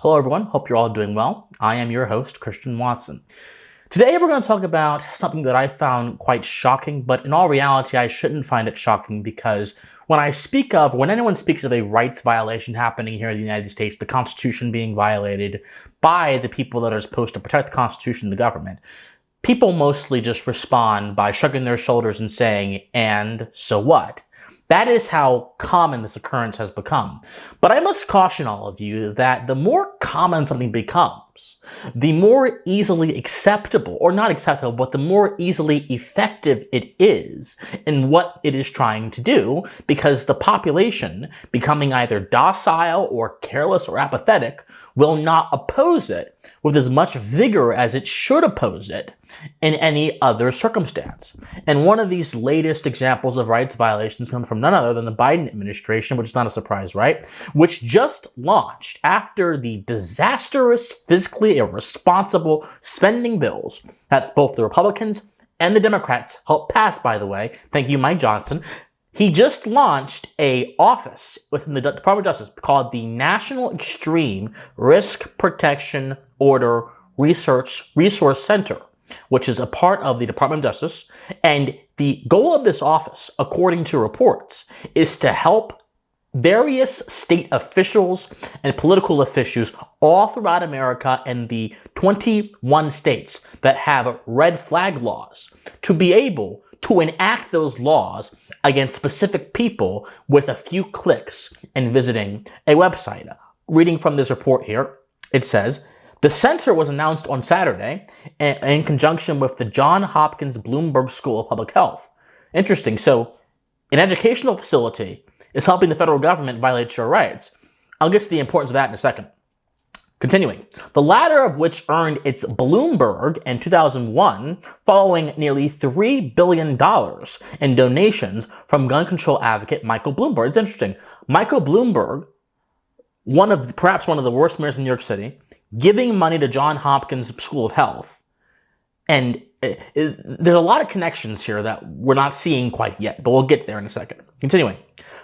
Hello everyone, hope you're all doing well. I am your host, Christian Watson. Today we're going to talk about something that I found quite shocking, but in all reality I shouldn't find it shocking because when anyone speaks of a rights violation happening here in the United States, the Constitution being violated by the people that are supposed to protect the Constitution, the government, people mostly just respond by shrugging their shoulders and saying, and so what? That is how common this occurrence has become. But I must caution all of you that the more common something becomes, the more easily acceptable, or not acceptable, but the more easily effective it is in what it is trying to do, because the population, becoming either docile or careless or apathetic, will not oppose it with as much vigor as it should oppose it in any other circumstance. And one of these latest examples of rights violations comes from none other than the Biden administration, which is not a surprise, right? Which just launched after the disastrous, fiscally irresponsible spending bills that both the Republicans and the Democrats helped pass, by the way. Thank you, Mike Johnson. He just launched an office within the Department of Justice called the National Extreme Risk Protection Order Resource Center, which is a part of the Department of Justice. And the goal of this office, according to reports, is to help various state officials and political officials all throughout America and the 21 states that have red flag laws to be able to enact those laws against specific people with a few clicks and visiting a website. Reading from this report here, it says, the center was announced on Saturday in conjunction with the Johns Hopkins Bloomberg School of Public Health. Interesting. So, an educational facility is helping the federal government violate your rights. I'll get to the importance of that in a second. Continuing, the latter of which earned its Bloomberg in 2001 following nearly $3 billion in donations from gun control advocate Michael Bloomberg. It's interesting. Michael Bloomberg, perhaps one of the worst mayors in New York City, giving money to Johns Hopkins School of Health. And there's a lot of connections here that we're not seeing quite yet, but we'll get there in a second. Continuing.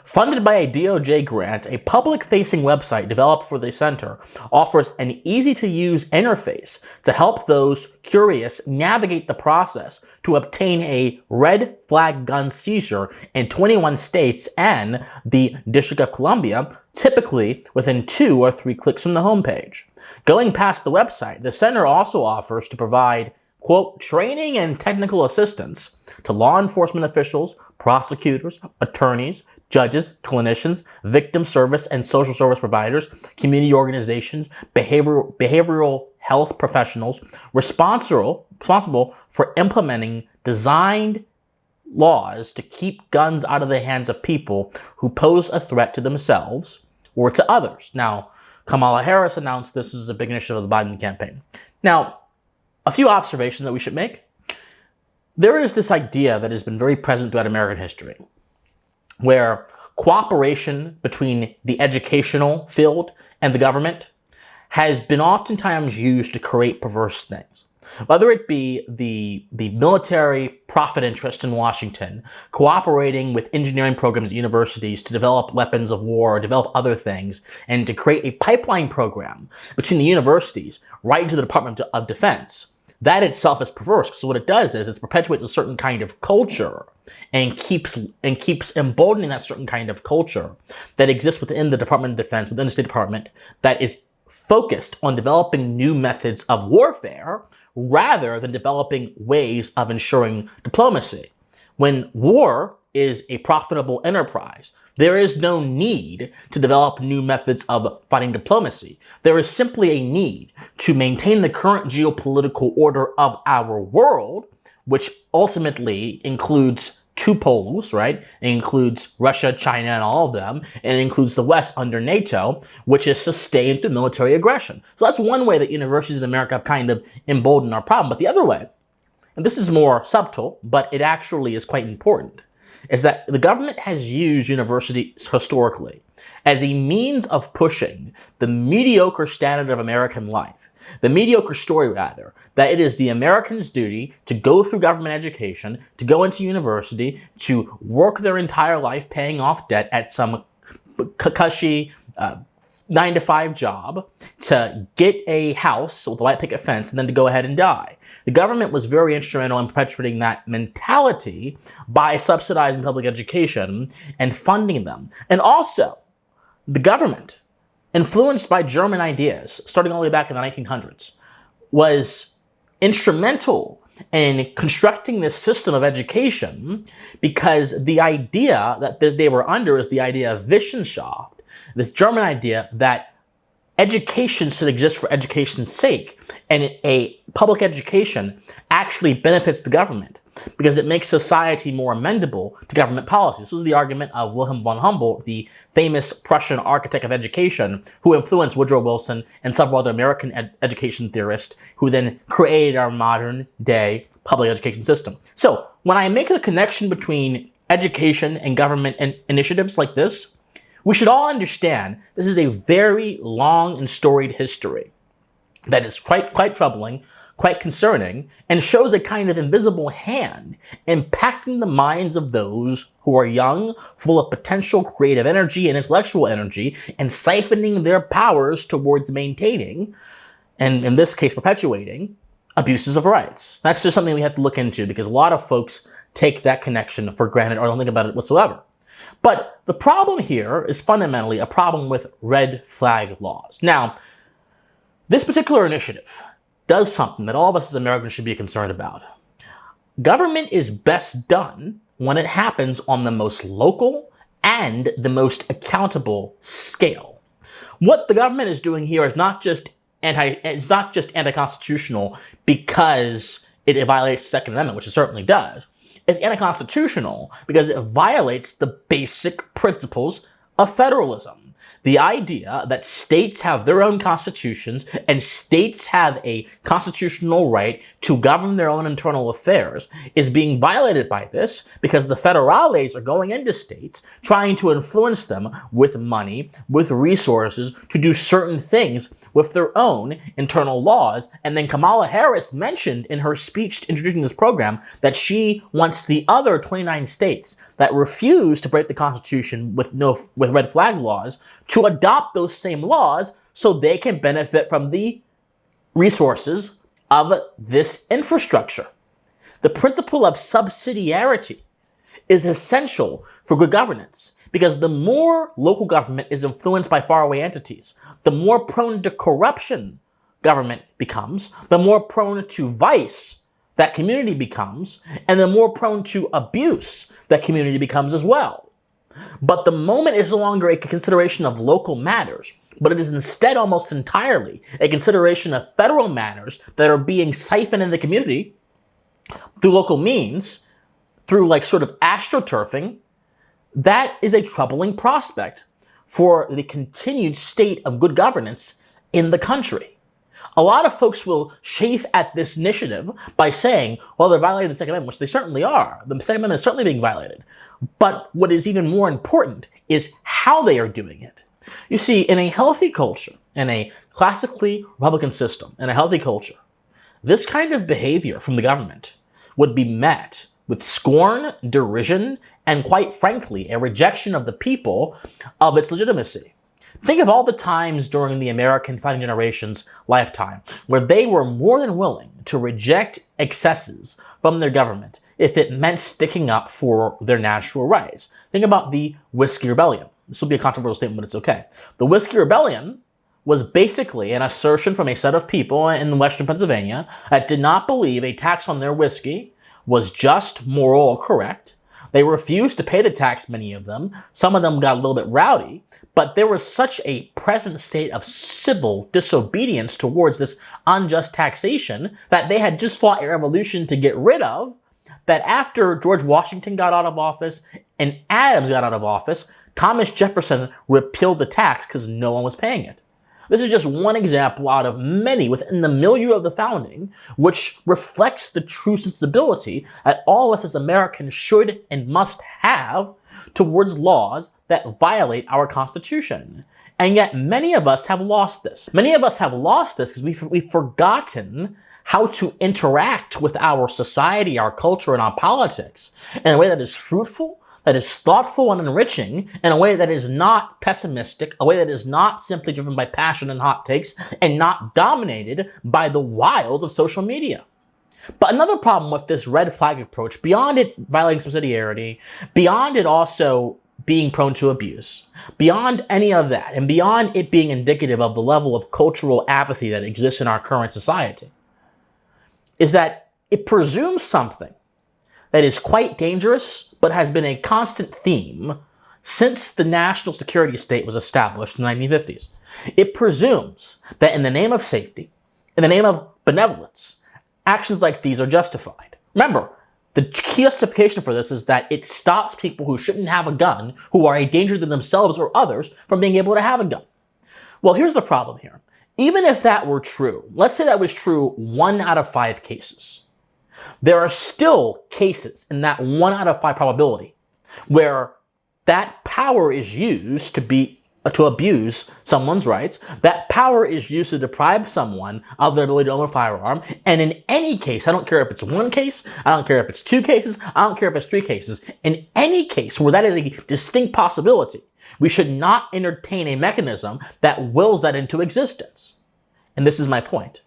Funded by a DOJ grant, a public-facing website developed for the center offers an easy-to-use interface to help those curious navigate the process to obtain a red flag gun seizure in 21 states and the District of Columbia, typically within 2 or 3 clicks from the homepage. Going past the website, the center also offers to provide, quote, training and technical assistance to law enforcement officials, prosecutors, attorneys, judges, clinicians, victim service and social service providers, community organizations, behavioral health professionals responsible for implementing designed laws to keep guns out of the hands of people who pose a threat to themselves or to others. Now, Kamala Harris announced this is a big initiative of the Biden campaign. Now, a few observations that we should make. There is this idea that has been very present throughout American history, where cooperation between the educational field and the government has been oftentimes used to create perverse things. Whether it be the military profit interest in Washington cooperating with engineering programs at universities to develop weapons of war or develop other things, and to create a pipeline program between the universities right into the Department of Defense. That itself is perverse, because what it does is it perpetuates a certain kind of culture and keeps emboldening that certain kind of culture that exists within the Department of Defense, within the State Department, that is focused on developing new methods of warfare rather than developing ways of ensuring diplomacy. When war is a profitable enterprise, there is no need to develop new methods of fighting diplomacy. There is simply a need to maintain the current geopolitical order of our world, which ultimately includes two poles, right? It includes Russia, China, and all of them, and it includes the West under NATO, which is sustained through military aggression. So that's one way that universities in America have kind of emboldened our problem. But the other way, and this is more subtle, but it actually is quite important, is that the government has used universities historically as a means of pushing the mediocre standard of American life, the mediocre story rather, that it is the American's duty to go through government education, to go into university, to work their entire life paying off debt at some cushy 9-to-5 job, to get a house with a white picket fence, and then to go ahead and die. The government was very instrumental in perpetuating that mentality by subsidizing public education and funding them. And also, the government, influenced by German ideas, starting all the way back in the 1900s, was instrumental in constructing this system of education, because the idea that they were under is the idea of Wissenschaft, this German idea that education should exist for education's sake, and a public education actually benefits the government because it makes society more amenable to government policy. This was the argument of Wilhelm von Humboldt, the famous Prussian architect of education, who influenced Woodrow Wilson and several other American education theorists, who then created our modern day public education system. So when I make a connection between education and government initiatives like this, we should all understand this is a very long and storied history that is quite troubling, quite concerning, and shows a kind of invisible hand impacting the minds of those who are young, full of potential creative energy and intellectual energy, and siphoning their powers towards maintaining, and in this case perpetuating, abuses of rights. That's just something we have to look into, because a lot of folks take that connection for granted or don't think about it whatsoever. But the problem here is fundamentally a problem with red flag laws. Now, this particular initiative does something that all of us as Americans should be concerned about. Government is best done when it happens on the most local and the most accountable scale. What the government is doing here is not just anti-constitutional because it violates the Second Amendment, which it certainly does. It's anti-constitutional because it violates the basic principles of federalism. The idea that states have their own constitutions and states have a constitutional right to govern their own internal affairs is being violated by this, because the federales are going into states trying to influence them with money, with resources, to do certain things with their own internal laws. And then Kamala Harris mentioned in her speech introducing this program that she wants the other 29 states that refuse to break the Constitution with red flag laws to adopt those same laws so they can benefit from the resources of this infrastructure. The principle of subsidiarity is essential for good governance, because the more local government is influenced by faraway entities, the more prone to corruption government becomes, the more prone to vice that community becomes, and the more prone to abuse that community becomes as well. But the moment is no longer a consideration of local matters, but it is instead almost entirely a consideration of federal matters that are being siphoned in the community through local means, through like sort of astroturfing. That is a troubling prospect for the continued state of good governance in the country. A lot of folks will chafe at this initiative by saying, well, they're violating the Second Amendment, which they certainly are. The Second Amendment is certainly being violated. But what is even more important is how they are doing it. You see, in a healthy culture, in a classically Republican system, in a healthy culture, this kind of behavior from the government would be met with scorn, derision, and quite frankly, a rejection of the people of its legitimacy. Think of all the times during the American founding generation's lifetime where they were more than willing to reject excesses from their government if it meant sticking up for their natural rights. Think about the Whiskey Rebellion. This will be a controversial statement, but it's okay. The Whiskey Rebellion was basically an assertion from a set of people in western Pennsylvania that did not believe a tax on their whiskey was just, moral, or correct. They refused to pay the tax, many of them. Some of them got a little bit rowdy, but there was such a present state of civil disobedience towards this unjust taxation that they had just fought a revolution to get rid of, that after George Washington got out of office and Adams got out of office, Thomas Jefferson repealed the tax because no one was paying it. This is just one example out of many within the milieu of the founding, which reflects the true sensibility that all of us as Americans should and must have towards laws that violate our Constitution. And yet many of us have lost this. Many of us have lost this because we've forgotten how to interact with our society, our culture, and our politics in a way that is fruitful, that is thoughtful and enriching in a way that is not pessimistic, a way that is not simply driven by passion and hot takes, and not dominated by the wiles of social media. But another problem with this red flag approach, beyond it violating subsidiarity, beyond it also being prone to abuse, beyond any of that, and beyond it being indicative of the level of cultural apathy that exists in our current society, is that it presumes something that is quite dangerous, but has been a constant theme since the national security state was established in the 1950s. It presumes that in the name of safety, in the name of benevolence, actions like these are justified. Remember, the key justification for this is that it stops people who shouldn't have a gun, who are a danger to themselves or others, from being able to have a gun. Well, here's the problem here. Even if that were true, let's say that was true 1 out of 5 cases, there are still cases in that 1 out of 5 probability where that power is used to abuse someone's rights. That power is used to deprive someone of their ability to own a firearm. And in any case, I don't care if it's 1 case, I don't care if it's 2 cases, I don't care if it's 3 cases, in any case where that is a distinct possibility, we should not entertain a mechanism that wills that into existence. And this is my point.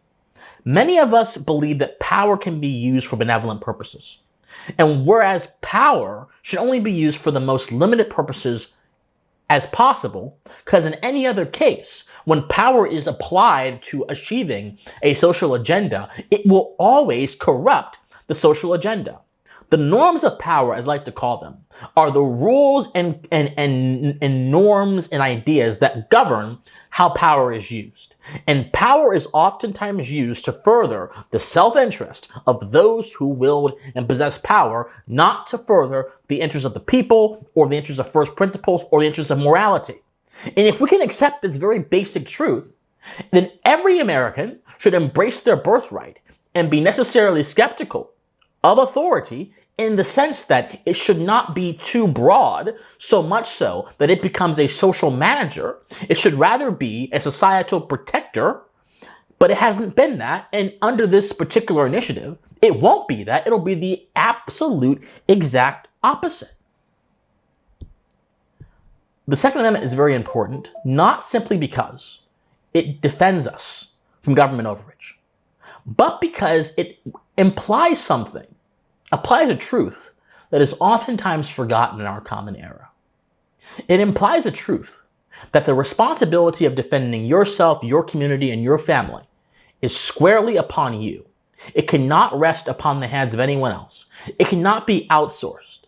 Many of us believe that power can be used for benevolent purposes. And whereas power should only be used for the most limited purposes as possible, because in any other case, when power is applied to achieving a social agenda, it will always corrupt the social agenda. The norms of power, as I like to call them, are the rules and norms and ideas that govern how power is used. And power is oftentimes used to further the self-interest of those who wield and possess power, not to further the interests of the people or the interests of first principles or the interests of morality. And if we can accept this very basic truth, then every American should embrace their birthright and be necessarily skeptical of authority, in the sense that it should not be too broad, so much so that it becomes a social manager. It should rather be a societal protector, but it hasn't been that. And under this particular initiative, it won't be that. It'll be the absolute exact opposite. The Second Amendment is very important, not simply because it defends us from government overreach, but because it implies something, applies a truth that is oftentimes forgotten in our common era. It implies a truth that the responsibility of defending yourself, your community, and your family is squarely upon you. It cannot rest upon the hands of anyone else. It cannot be outsourced.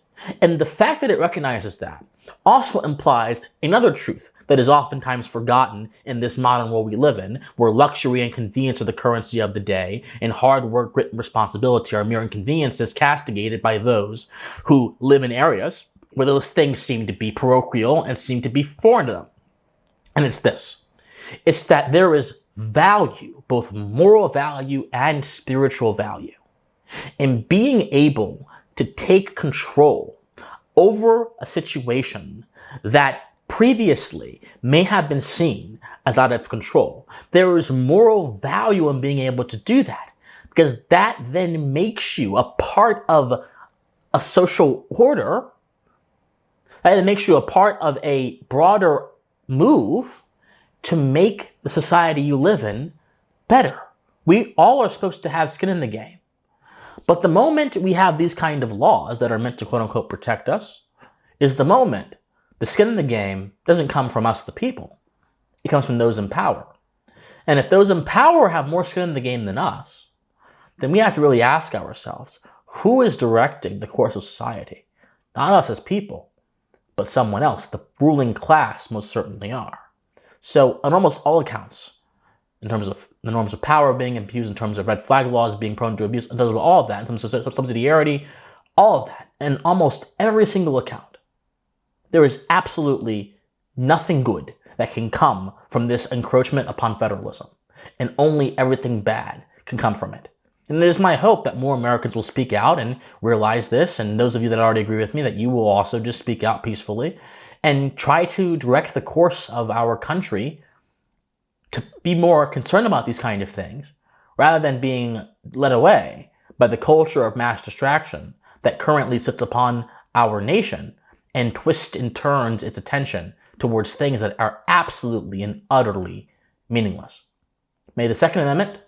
And the fact that it recognizes that also implies another truth that is oftentimes forgotten in this modern world we live in, where luxury and convenience are the currency of the day, and hard work, grit, and responsibility are mere inconveniences castigated by those who live in areas where those things seem to be parochial and seem to be foreign to them. And it's this. It's that there is value, both moral value and spiritual value, in being able to take control over a situation that previously may have been seen as out of control. There is moral value in being able to do that, because that then makes you a part of a social order, that makes you a part of a broader move to make the society you live in better. We all are supposed to have skin in the game. But the moment we have these kind of laws that are meant to quote-unquote protect us is the moment the skin in the game doesn't come from us, the people. It comes from those in power. And if those in power have more skin in the game than us, then we have to really ask ourselves, who is directing the course of society? Not us as people, but someone else. The ruling class most certainly are. So on almost all accounts, in terms of the norms of power being abused, in terms of red flag laws being prone to abuse, in terms of all of that, in terms of subsidiarity, all of that, in almost every single account, there is absolutely nothing good that can come from this encroachment upon federalism, and only everything bad can come from it. And it is my hope that more Americans will speak out and realize this, and those of you that already agree with me, that you will also just speak out peacefully and try to direct the course of our country to be more concerned about these kind of things, rather than being led away by the culture of mass distraction that currently sits upon our nation and twists and turns its attention towards things that are absolutely and utterly meaningless. May the Second Amendment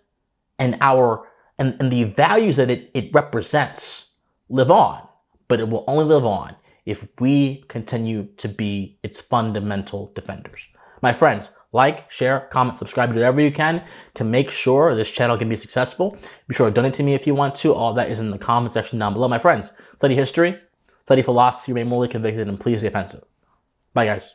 and the values that it represents live on, but it will only live on if we continue to be its fundamental defenders. My friends, like, share, comment, subscribe, do whatever you can to make sure this channel can be successful. Be sure to donate to me if you want to. All that is in the comment section down below. My friends, study history, study philosophy, remain morally convicted, and please stay offensive. Bye, guys.